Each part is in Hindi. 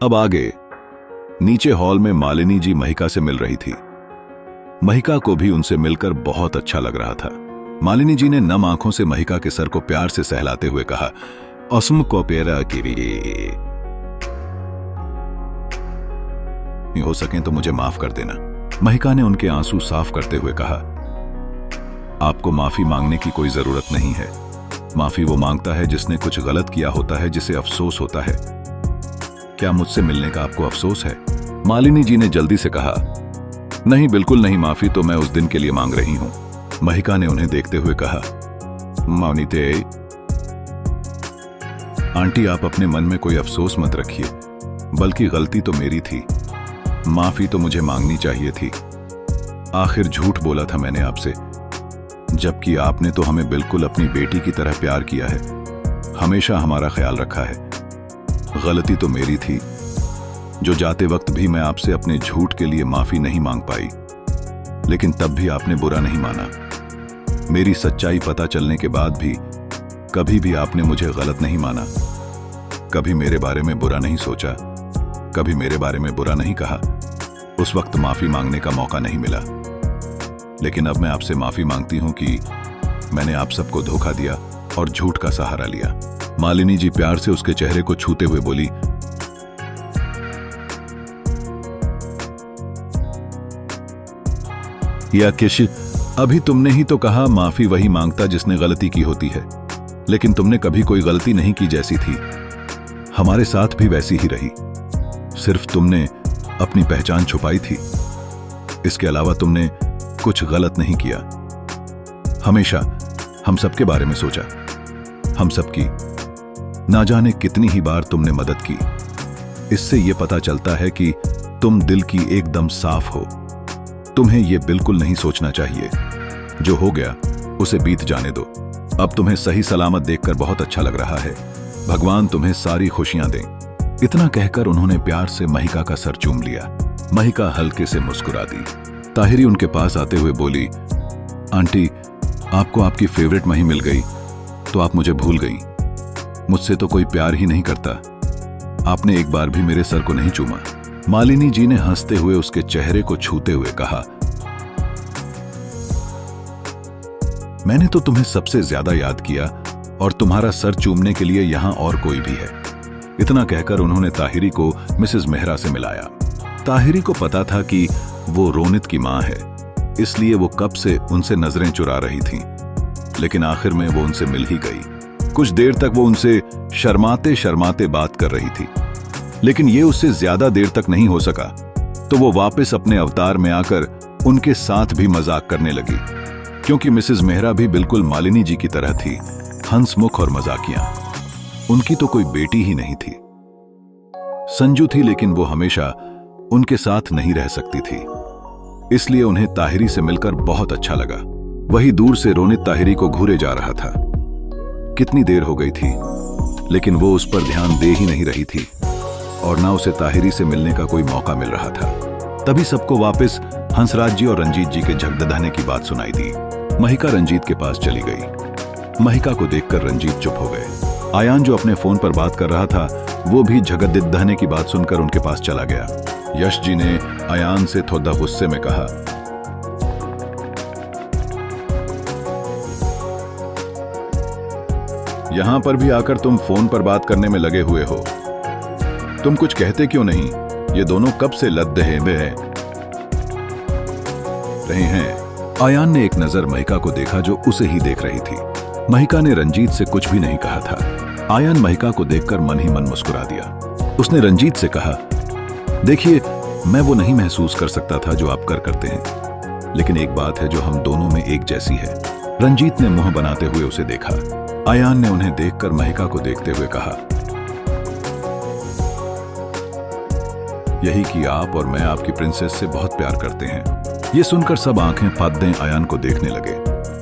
अब आगे नीचे हॉल में मालिनी जी महिका से मिल रही थी। महिका को भी उनसे मिलकर बहुत अच्छा लग रहा था। मालिनी जी ने नम आंखों से महिका के सर को प्यार से सहलाते हुए कहा, असम को प्यारा किरी, हो सके तो मुझे माफ कर देना। महिका ने उनके आंसू साफ करते हुए कहा, आपको माफी मांगने की कोई जरूरत नहीं है। माफी वो मांगता है जिसने कुछ गलत किया होता है, जिसे अफसोस होता है। क्या मुझसे मिलने का आपको अफसोस है? मालिनी जी ने जल्दी से कहा, नहीं बिल्कुल नहीं, माफी तो मैं उस दिन के लिए मांग रही हूं। महिका ने उन्हें देखते हुए कहा, मानिते आंटी, आप अपने मन में कोई अफसोस मत रखिए, बल्कि गलती तो मेरी थी। माफी तो मुझे मांगनी चाहिए थी। आखिर झूठ बोला था मैंने आपसे, जबकि आपने तो हमें बिल्कुल अपनी बेटी की तरह प्यार किया है, हमेशा हमारा ख्याल रखा है। गलती तो मेरी थी, जो जाते वक्त भी मैं आपसे अपने झूठ के लिए माफी नहीं मांग पाई, लेकिन तब भी आपने बुरा नहीं माना। मेरी सच्चाई पता चलने के बाद भी कभी भी आपने मुझे गलत नहीं माना, कभी मेरे बारे में बुरा नहीं सोचा, कभी मेरे बारे में बुरा नहीं कहा। उस वक्त माफी मांगने का मौका नहीं मिला, लेकिन अब मैं आपसे माफी मांगती हूं कि मैंने आप सबको धोखा दिया और झूठ का सहारा लिया। मालिनी जी प्यार से उसके चेहरे को छूते हुए बोली, या किश, अभी तुमने ही तो कहा माफी वही मांगता जिसने गलती की होती है, लेकिन तुमने कभी कोई गलती नहीं की जैसी थी। हमारे साथ भी वैसी ही रही, सिर्फ तुमने अपनी पहचान छुपाई थी। इसके अलावा तुमने कुछ गलत नहीं किया। हमेशा हम सबके बारे में सोचा, हम सबकी ना जाने कितनी ही बार तुमने मदद की। इससे यह पता चलता है कि तुम दिल की एकदम साफ हो। तुम्हें यह बिल्कुल नहीं सोचना चाहिए, जो हो गया उसे बीत जाने दो। अब तुम्हें सही सलामत देखकर बहुत अच्छा लग रहा है। भगवान तुम्हें सारी खुशियां दें। इतना कहकर उन्होंने प्यार से महिका का सर चूम लिया। महिका हल्के से मुस्कुरा दी। ताहिरी उनके पास आते हुए बोली, आंटी, आपको आपकी फेवरेट मही मिल गई तो आप मुझे भूल गई। मुझसे तो कोई प्यार ही नहीं करता। आपने एक बार भी मेरे सर को नहीं चूमा। मालिनी जी ने हंसते हुए उसके चेहरे को छूते हुए कहा, मैंने तो तुम्हें सबसे ज्यादा याद किया और तुम्हारा सर चूमने के लिए यहां और कोई भी है। इतना कहकर उन्होंने ताहिरी को मिसेस मेहरा से मिलाया। ताहिरी को पता था कि वो रोनित की मां है, इसलिए वो कब से उनसे नजरें चुरा रही थी, लेकिन आखिर में वो उनसे मिल ही गई। कुछ देर तक वो उनसे शर्माते शर्माते बात कर रही थी, लेकिन ये उससे ज्यादा देर तक नहीं हो सका, तो वो वापस अपने अवतार में आकर उनके साथ भी मजाक करने लगी, क्योंकि मिसेस मेहरा भी बिल्कुल मालिनी जी की तरह थी, हंसमुख और मजाकिया। उनकी तो कोई बेटी ही नहीं थी। संजू थी, लेकिन वो हमेशा उनके साथ नहीं रह सकती थी, इसलिए उन्हें ताहिरी से मिलकर बहुत अच्छा लगा। वही दूर से रोनित ताहिरी को घूरे जा रहा था। कितनी देर हो गई थी, लेकिन वो उस पर ध्यान दे ही नहीं रही थी और ना उसे ताहिरी से मिलने का कोई मौका मिल रहा था। तभी सबको वापस हंसराज जी और रंजीत जी के झगड़ने की बात सुनाई दी। महिका रंजीत के पास चली गई। महिका को देखकर रंजीत चुप हो गए। आयान जो अपने फोन पर बात कर रहा था, वो भी झगड़ने की बात सुनकर उनके पास चला गया। यश जी ने आयान से थोड़ा गुस्से में कहा, यहां पर भी आकर तुम फोन पर बात करने में लगे हुए हो। तुम कुछ कहते क्यों नहीं? ये दोनों कब से लद्दे रहे हैं। आयान ने एक नजर महिका को देखा, जो उसे ही देख रही थी। महिका ने रंजीत से कुछ भी नहीं कहा था। आयान महिका को देखकर मन ही मन मुस्कुरा दिया। उसने रंजीत से कहा, देखिए, मैं वो नहीं महसूस कर सकता था जो आप करते हैं, लेकिन एक बात है जो हम दोनों में एक जैसी है। रंजीत ने मुंह बनाते हुए उसे देखा। आयान ने उन्हें देखकर महिका को देखते हुए कहा, यही कि आप और मैं आपकी प्रिंसेस से बहुत प्यार करते हैं। ये सुनकर सब आंखें फाड़ दें आयान को देखने लगे।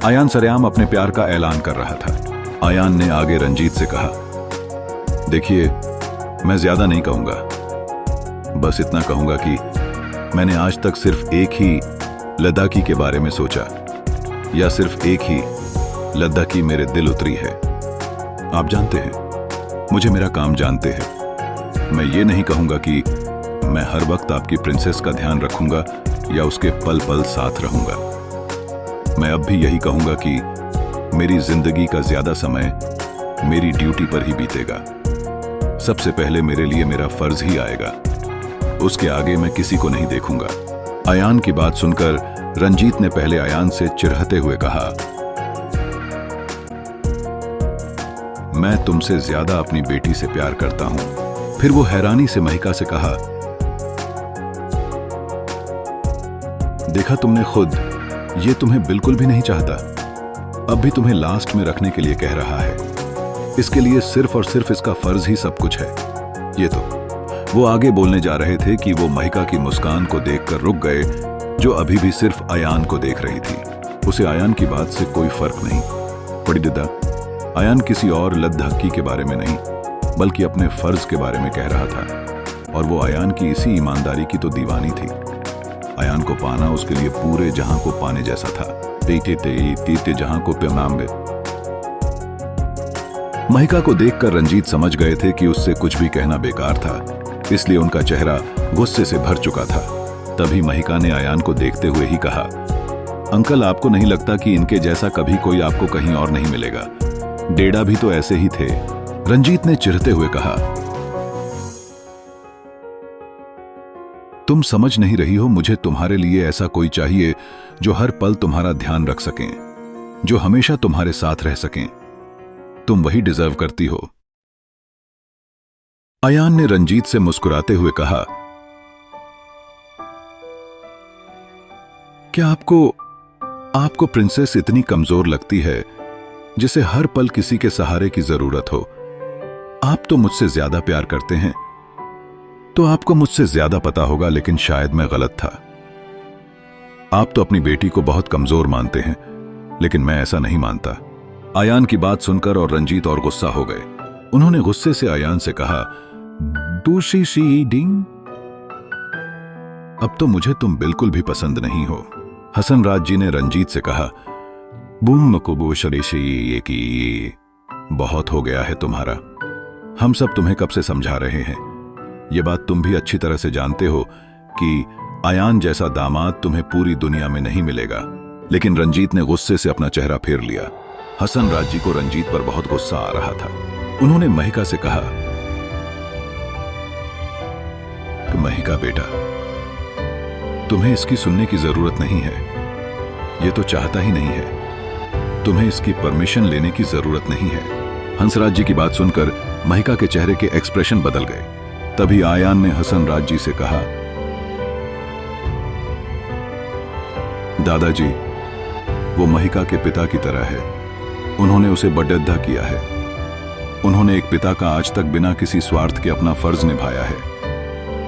आयान सरेआम अपने प्यार का ऐलान कर रहा था। आयान ने आगे रंजीत से कहा, देखिए, मैं ज्यादा नहीं कहूंगा, बस इतना कहूंगा कि मैंने आज तक सिर्फ एक ही लद्दाखी के बारे में सोचा, या सिर्फ एक ही लद्दाखी मेरे दिल उतरी है। आप जानते हैं, मुझे मेरा काम जानते हैं, मैं ये नहीं कहूंगा कि मैं हर वक्त आपकी प्रिंसेस का ध्यान रखूंगा या उसके पल पल साथ रहूंगा। मैं अब भी यही कहूंगा कि मेरी जिंदगी का ज्यादा समय मेरी ड्यूटी पर ही बीतेगा। सबसे पहले मेरे लिए मेरा फर्ज ही आएगा, उसके आगे मैं किसी को नहीं देखूंगा। अयान की बात सुनकर रंजीत ने पहले अयान से चिढ़ते हुए कहा, मैं तुमसे ज्यादा अपनी बेटी से प्यार करता हूं। फिर वो हैरानी से महिका से कहा, देखा तुमने खुद, ये तुम्हें बिल्कुल भी नहीं चाहता, अब भी तुम्हें लास्ट में रखने के लिए कह रहा है। इसके लिए सिर्फ और सिर्फ इसका फर्ज ही सब कुछ है। ये तो वो आगे बोलने जा रहे थे कि वो महिका की मुस्कान को देखकर रुक गए, जो अभी भी सिर्फ अयान को देख रही थी। उसे अयान की बात से कोई फर्क नहीं। बड़ी दिद्दा, अयान किसी और लद्दहक्की के बारे में नहीं, बल्कि अपने फर्ज के बारे में कह रहा था, और वो अयान की इसी ईमानदारी की तो दीवानी थी। अयान को पाना उसके लिए पूरे जहां को पाने जैसा था। तीते जहां को प्यानांबे। महिका को देखकर रंजीत समझ गए थे कि उससे कुछ भी कहना बेकार था, इसलिए उनका चेहरा गुस्से से भर चुका था। तभी महिका ने अयान को देखते हुए ही कहा, अंकल, आपको नहीं लगता कि इनके जैसा कभी कोई आपको कहीं और नहीं मिलेगा? डेडा भी तो ऐसे ही थे। रंजीत ने चिढ़ते हुए कहा, तुम समझ नहीं रही हो, मुझे तुम्हारे लिए ऐसा कोई चाहिए जो हर पल तुम्हारा ध्यान रख सकें, जो हमेशा तुम्हारे साथ रह सकें। तुम वही डिजर्व करती हो। अयान ने रंजीत से मुस्कुराते हुए कहा, क्या आपको प्रिंसेस इतनी कमजोर लगती है जिसे हर पल किसी के सहारे की जरूरत हो? आप तो मुझसे ज्यादा प्यार करते हैं, तो आपको मुझसे ज्यादा पता होगा, लेकिन शायद मैं गलत था। आप तो अपनी बेटी को बहुत कमजोर मानते हैं, लेकिन मैं ऐसा नहीं मानता। अयान की बात सुनकर और रंजीत और गुस्सा हो गए। उन्होंने गुस्से से अयान से कहा, दूसरी सी डिंग, अब तो मुझे तुम बिल्कुल भी पसंद नहीं हो। हसन राज जी ने रंजीत से कहा, बुम को शरीशी ये की बहुत हो गया है तुम्हारा। हम सब तुम्हें कब से समझा रहे हैं। ये बात तुम भी अच्छी तरह से जानते हो कि अयान जैसा दामाद तुम्हें पूरी दुनिया में नहीं मिलेगा। लेकिन रंजीत ने गुस्से से अपना चेहरा फेर लिया। हसन राज जी को रंजीत पर बहुत गुस्सा आ रहा था। उन्होंने महिका से कहा, कि महिका बेटा, तुम्हें इसकी सुनने की जरूरत नहीं है। ये तो चाहता ही नहीं है। तुम्हें इसकी परमिशन लेने की जरूरत नहीं है। हंसराज जी की बात सुनकर महिका के चेहरे के एक्सप्रेशन बदल गए। तभी अयान ने हसन राज जी से कहा, दादाजी, वो महिका के पिता की तरह है। उन्होंने उसे बड्डा किया है। उन्होंने एक पिता का आज तक बिना किसी स्वार्थ के अपना फर्ज निभाया है।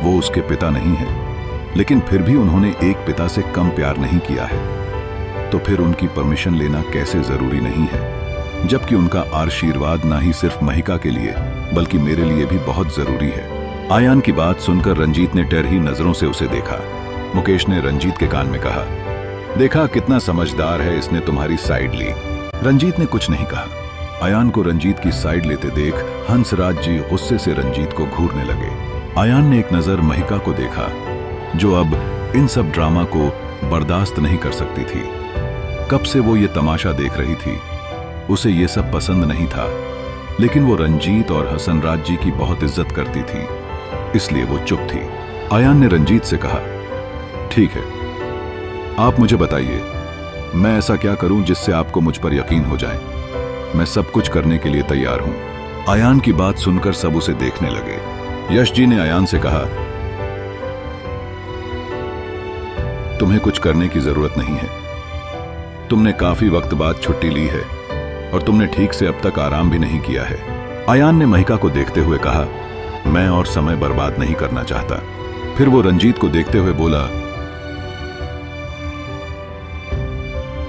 वो उसके पिता नहीं है, लेकिन फिर भी उन्होंने एक पिता से कम प्यार नहीं किया है। तो फिर उनकी परमिशन लेना कैसे जरूरी नहीं है, जबकि उनका आशीर्वाद ना ही सिर्फ महिका के लिए बल्कि मेरे लिए भी बहुत जरूरी है। अयान की बात सुनकर रंजीत ने टेढ़ी नजरों से उसे देखा। मुकेश ने रंजीत के कान में कहा, देखा कितना समझदार है, इसने तुम्हारी साइड ली। रंजीत ने कुछ नहीं कहा। अयान को रंजीत की साइड लेते देख हंसराज जी गुस्से से रंजीत को घूरने लगे। अयान ने एक नजर महिका को देखा, जो अब इन सब ड्रामा को बर्दाश्त नहीं कर सकती थी। कब से वो ये तमाशा देख रही थी। उसे ये सब पसंद नहीं था, लेकिन वो रंजीत और हसन राज जी की बहुत इज्जत करती थी, इसलिए वो चुप थी। अयान ने रंजीत से कहा, ठीक है, आप मुझे बताइए, मैं ऐसा क्या करूं जिससे आपको मुझ पर यकीन हो जाए। मैं सब कुछ करने के लिए तैयार हूं। अयान की बात सुनकर सब उसे देखने लगे। यश जी ने अयान से कहा, तुम्हें कुछ करने की जरूरत नहीं है। तुमने काफी वक्त बाद छुट्टी ली है और तुमने ठीक से अब तक आराम भी नहीं किया है। अयान ने महिका को देखते हुए कहा, मैं और समय बर्बाद नहीं करना चाहता। फिर वो रंजीत को देखते हुए बोला,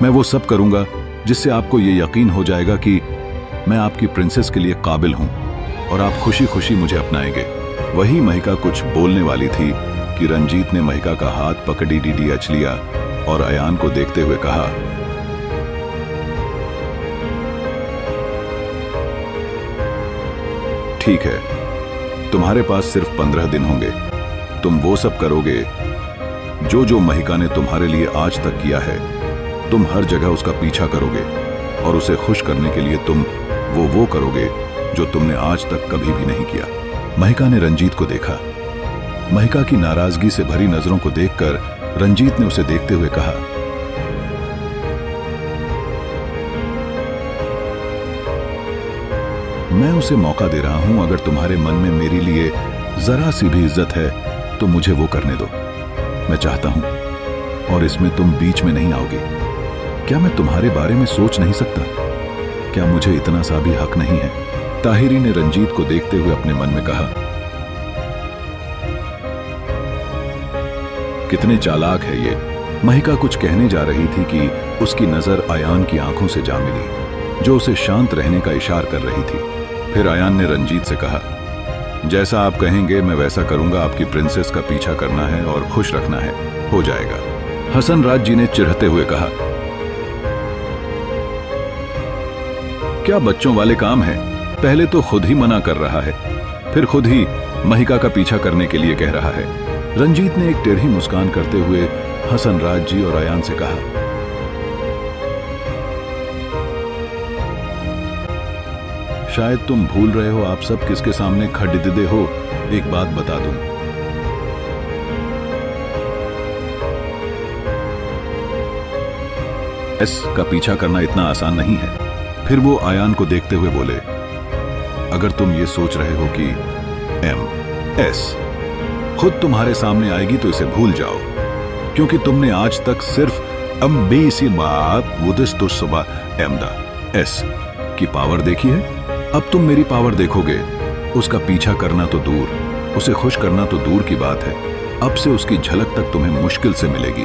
मैं वो सब करूंगा जिससे आपको ये यकीन हो जाएगा कि मैं आपकी प्रिंसेस के लिए काबिल हूं और आप खुशी खुशी मुझे अपनाएंगे। वही महिका कुछ बोलने वाली थी कि रंजीत ने महिका का हाथ पकड़ी अच लिया और अयान को देखते हुए कहा, ठीक है, तुम्हारे पास सिर्फ 15 दिन होंगे। तुम वो सब करोगे जो जो महिका ने तुम्हारे लिए आज तक किया है। तुम हर जगह उसका पीछा करोगे और उसे खुश करने के लिए तुम वो करोगे जो तुमने आज तक कभी भी नहीं किया। महिका ने रंजीत को देखा। महिका की नाराजगी से भरी नजरों को देखकर रंजीत ने उसे देखते हुए कहा, मैं उसे मौका दे रहा हूं। अगर तुम्हारे मन में मेरे लिए जरा सी भी इज्जत है तो मुझे वो करने दो। मैं चाहता हूं और इसमें तुम बीच में नहीं आओगी। क्या मैं तुम्हारे बारे में सोच नहीं सकता? क्या मुझे इतना सा भी हक नहीं है? ताहिरी ने रंजीत को देखते हुए अपने मन में कहा, कितने चालाक है ये। महिका कुछ कहने जा रही थी कि उसकी नजर आयान की आंखों से जा मिली, जो उसे शांत रहने का इशारा कर रही थी। फिर आयान ने रंजीत से कहा, जैसा आप कहेंगे मैं वैसा करूंगा। आपकी प्रिंसेस का पीछा करना है और खुश रखना है, हो जाएगा। हसन राज जी ने चिढ़ते हुए कहा, क्या बच्चों वाले काम है? पहले तो खुद ही मना कर रहा है, फिर खुद ही महिका का पीछा करने के लिए कह रहा है। रंजीत ने एक टेढ़ी मुस्कान करते हुए हसन राज जी और आयान से कहा, शायद तुम भूल रहे हो आप सब किसके सामने खड़े हो। एक बात बता दूं, एस का पीछा करना इतना आसान नहीं है। फिर वो आयान को देखते हुए बोले, अगर तुम ये सोच रहे हो कि MS खुद तुम्हारे सामने आएगी तो इसे भूल जाओ, क्योंकि तुमने आज तक सिर्फ S की पावर देखी है। अब तुम मेरी पावर देखोगे। उसका पीछा करना तो दूर, उसे खुश करना तो दूर की बात है। अब से उसकी झलक तक तुम्हें मुश्किल से मिलेगी।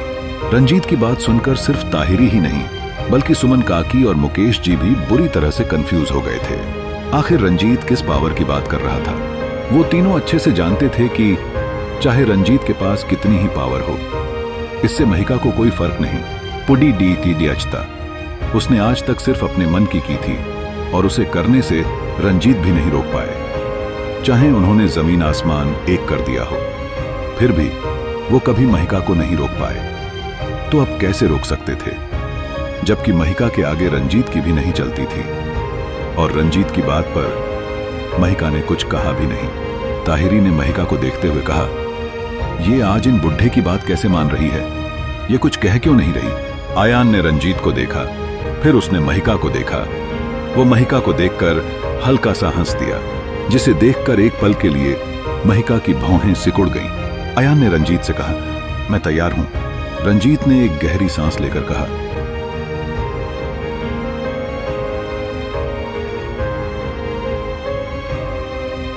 रंजीत की बात सुनकर सिर्फ ताहिरी ही नहीं बल्कि सुमन काकी और मुकेश जी भी बुरी तरह से कंफ्यूज हो गए थे। आखिर रंजीत किस पावर की बात कर रहा था? वो तीनों अच्छे से जानते थे कि चाहे रंजीत के पास कितनी ही पावर हो, इससे महिका को कोई फर्क नहीं। पुडी डी की दियचता उसने आज तक सिर्फ अपने मन की थी और उसे करने से रंजीत भी नहीं रोक पाए। चाहे उन्होंने जमीन आसमान एक कर दिया हो, फिर भी वो कभी महिका को नहीं रोक पाए। तो अब कैसे रोक सकते थे, जबकि महिका के आगे रंजीत की भी नहीं चलती थी। और रंजीत की बात पर महिका ने कुछ कहा भी नहीं। ताहिरी ने महिका को देखते हुए कहा, ये आज इन बुढ़े की बात कैसे मान रही है? ये कुछ कह क्यों नहीं रही? आयान ने रंजीत को देखा, फिर उसने महिका को देखा। वो महिका को देखकर हल्का सा हंस दिया, जिसे देखकर एक पल के लिए महिका की भौहें सिकुड़ गईं। आयान ने रंजीत से कहा, मैं तैयार हूं। रंजीत ने एक गहरी सांस लेकर कहा,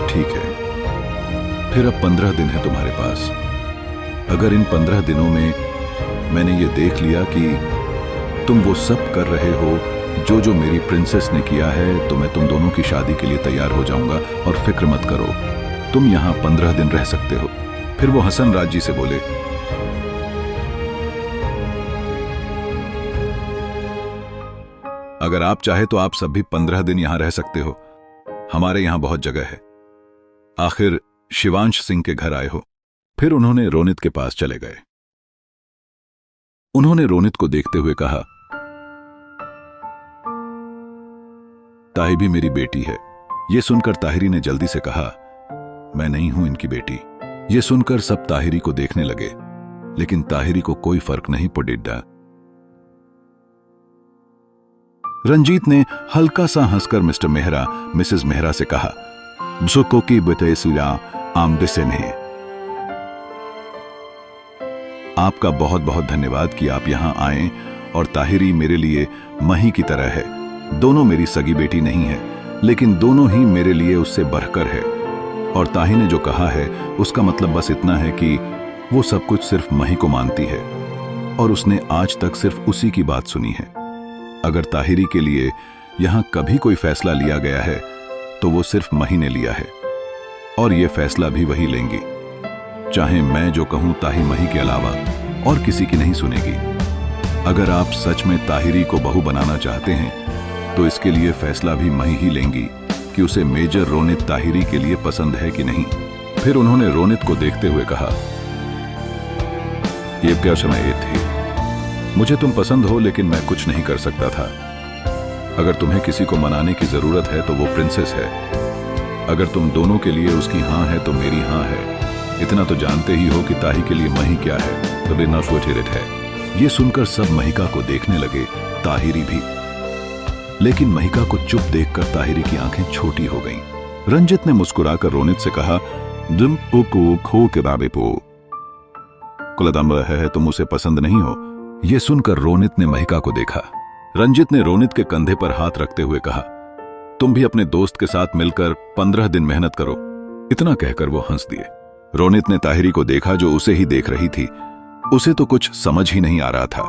ठीक है। फिर अब 15 दिन है तुम्हारे पास। अगर इन 15 दिनों में मैंने ये देख लिया कि तुम वो सब कर रहे हो जो जो मेरी प्रिंसेस ने किया है, तो मैं तुम दोनों की शादी के लिए तैयार हो जाऊंगा। और फिक्र मत करो, तुम यहां 15 दिन रह सकते हो। फिर वो हसन राज जी से बोले, अगर आप चाहे तो आप सब भी 15 दिन यहां रह सकते हो। हमारे यहां बहुत जगह है। आखिर शिवांश सिंह के घर आए हो। फिर उन्होंने रोनित के पास चले गए। उन्होंने रोनित को देखते हुए कहा, ताही भी मेरी बेटी है। यह सुनकर ताहिरी ने जल्दी से कहा, मैं नहीं हूं इनकी बेटी। यह सुनकर सब ताहिरी को देखने लगे, लेकिन ताहिरी को कोई फर्क नहीं पड़ा। रंजीत ने हल्का सा हंसकर मिस्टर मेहरा मिसेस मेहरा से कहा, बसुको की बतेसुला आम बिसेन है। आपका बहुत बहुत धन्यवाद कि आप यहां आए। और ताहिरी मेरे लिए मही की तरह है। दोनों मेरी सगी बेटी नहीं है, लेकिन दोनों ही मेरे लिए उससे बढ़कर है। और ताही ने जो कहा है उसका मतलब बस इतना है कि वो सब कुछ सिर्फ मही को मानती है और उसने आज तक सिर्फ उसी की बात सुनी है। अगर ताहिरी के लिए यहां कभी कोई फैसला लिया गया है तो वो सिर्फ मही ने लिया है और ये फैसला भी वही लेंगी। चाहे मैं जो कहूं ताही मही के अलावा और किसी की नहीं सुनेगी। अगर आप सच में ताहिरी को बहू बनाना चाहते हैं तो इसके लिए फैसला भी मही ही लेंगी कि उसे मेजर रोनित ताहिरी के लिए पसंद है कि नहीं। फिर उन्होंने रोनित को देखते हुए कहा, ये क्या समय थी, मुझे तुम पसंद हो लेकिन मैं कुछ नहीं कर सकता था। अगर तुम्हें किसी को मनाने की जरूरत है तो वो प्रिंसेस है। अगर तुम दोनों के लिए उसकी हाँ है तो मेरी हाँ है। इतना तो जानते ही हो कि ताही के लिए मही क्या है, तो बिना सोचे है। ये सुनकर सब महिका को देखने लगे, ताहिरी भी। लेकिन महिका को चुप देखकर ताहिरी की आंखें छोटी हो गईं। रंजित ने मुस्कुराकर रोनित से कहा, दिम को खो किताबे पो कुलदम है, तुम उसे पसंद नहीं हो। यह सुनकर रोनित ने महिका को देखा। रंजित ने रोनित के कंधे पर हाथ रखते हुए कहा, तुम भी अपने दोस्त के साथ मिलकर 15 दिन मेहनत करो। इतना कहकर वो हंस दिए। रोनित ने ताहिरी को देखा जो उसे ही देख रही थी। उसे तो कुछ समझ ही नहीं आ रहा था